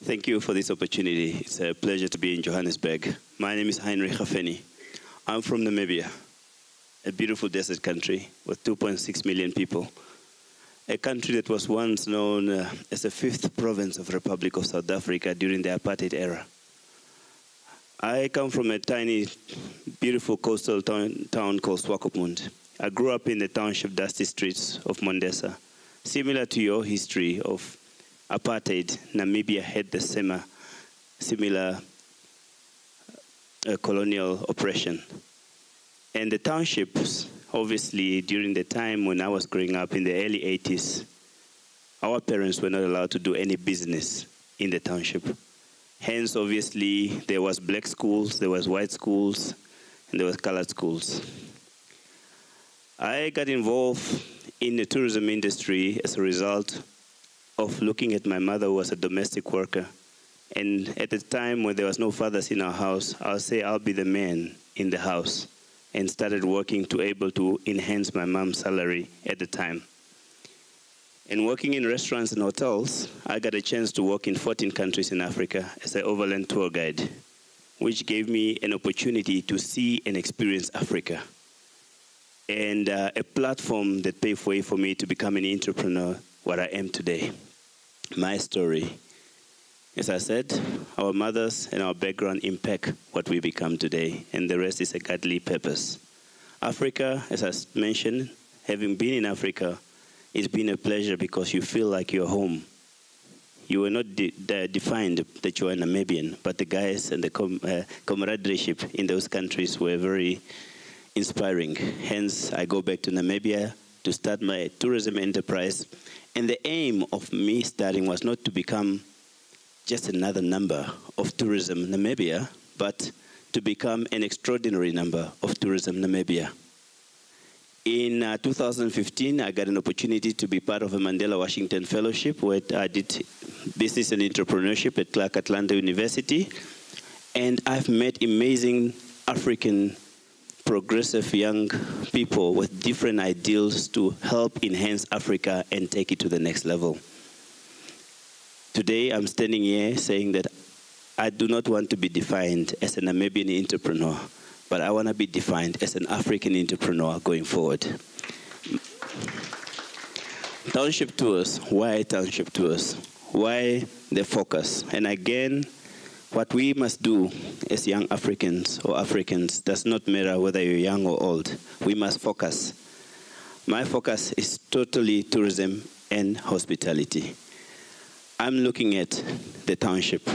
Thank you for this opportunity. It's a pleasure to be in Johannesburg. My name is Heinrich Hafeni. I'm from Namibia, a beautiful desert country with 2.6 million people. A country that was once known as the fifth province of the Republic of South Africa during the apartheid era. I come from a tiny, beautiful coastal town called Swakopmund. I grew up in the township dusty streets of Mondesa. Similar to your history of apartheid, Namibia had the similar colonial oppression. And the townships, obviously, during the time when I was growing up in the early 80s, our parents were not allowed to do any business in the township. Hence, obviously, there was black schools, there was white schools, and there was colored schools. I got involved in the tourism industry as a result of looking at my mother, who was a domestic worker. And at the time when there was no fathers in our house, I'll say I'll be the man in the house, and started working to able to enhance my mom's salary at the time. And working in restaurants and hotels, I got a chance to work in 14 countries in Africa as an overland tour guide, which gave me an opportunity to see and experience Africa. And a platform that paved way for me to become an entrepreneur, what I am today. My story. As I said, our mothers and our background impact what we become today, and the rest is a godly purpose. Africa, as I mentioned, having been in Africa, it's been a pleasure because you feel like you're home. You were not defined that you are Namibian, but the guys and the camaraderie in those countries were very inspiring. Hence, I go back to Namibia to start my tourism enterprise. And the aim of me starting was not to become just another number of Tourism Namibia, but to become an extraordinary number of Tourism Namibia. In 2015, I got an opportunity to be part of a Mandela Washington Fellowship, where I did business and entrepreneurship at Clark Atlanta University. And I've met amazing African progressive young people with different ideals to help enhance Africa and take it to the next level. Today, I'm standing here saying that I do not want to be defined as a Namibian entrepreneur, but I want to be defined as an African entrepreneur going forward. Township tours. Why township tours? Why the focus? And again, what we must do as young Africans or Africans does not matter whether you're young or old. We must focus. My focus is totally tourism and hospitality. I'm looking at the township.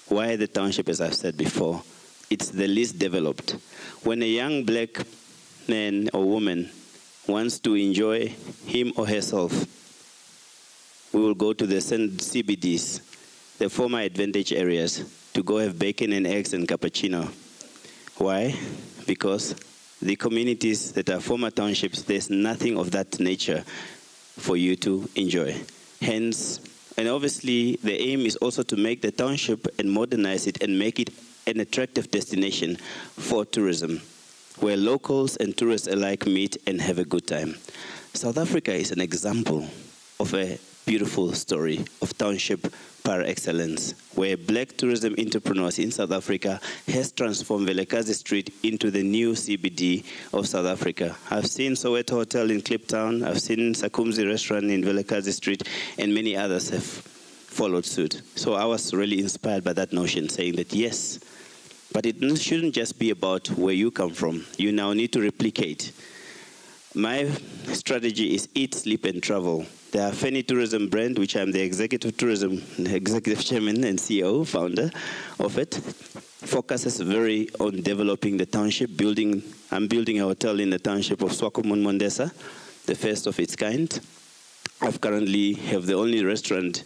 Why the township, as I've said before? It's the least developed. When a young black man or woman wants to enjoy him or herself, we will go to the CBDs, the former advantage areas, to go have bacon and eggs and cappuccino. Why? Because the communities that are former townships, there's nothing of that nature for you to enjoy. Hence, and obviously the aim is also to make the township and modernize it and make it an attractive destination for tourism, where locals and tourists alike meet and have a good time. South Africa is an example of a beautiful story of township par excellence, where black tourism entrepreneurs in South Africa has transformed Velekazi Street into the new CBD of South Africa. I've seen Soweto Hotel in Kliptown, I've seen Sakumzi Restaurant in Velekazi Street, and many others have followed suit. So I was really inspired by that notion, saying that yes, but it shouldn't just be about where you come from. You now need to replicate. My strategy is eat, sleep, and travel. The Hafeni Tourism Brand, which I'm the executive chairman and CEO, founder of it, focuses very on developing the township. I'm building a hotel in the township of Swakopmund Mondesa, the first of its kind. I've currently have the only restaurant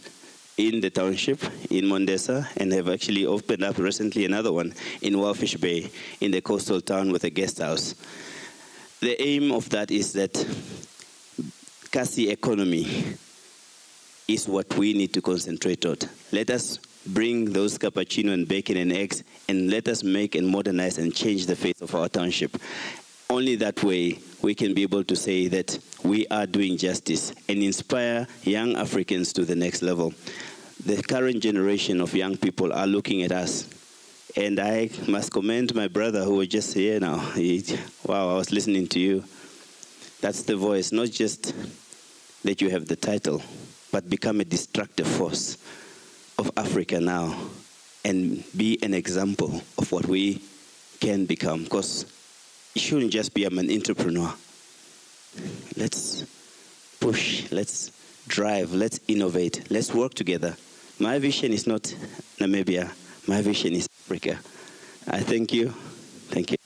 in the township in Mondesa, and have actually opened up recently another one in Wellfish Bay in the coastal town with a guest house. The aim of that is that Kasi economy is what we need to concentrate on. Let us bring those cappuccino and bacon and eggs, and let us make and modernize and change the face of our township. only that way we can be able to say that we are doing justice and inspire young Africans to the next level. The current generation of young people are looking at us. And I must commend my brother who was just here now. Wow, I was listening to you. That's the voice, not just that you have the title, but become a destructive force of Africa now and be an example of what we can become. Because it shouldn't just be I'm an entrepreneur. Let's push, let's drive, let's innovate, let's work together. My vision is not Namibia, my vision is Africa. I thank you. Thank you.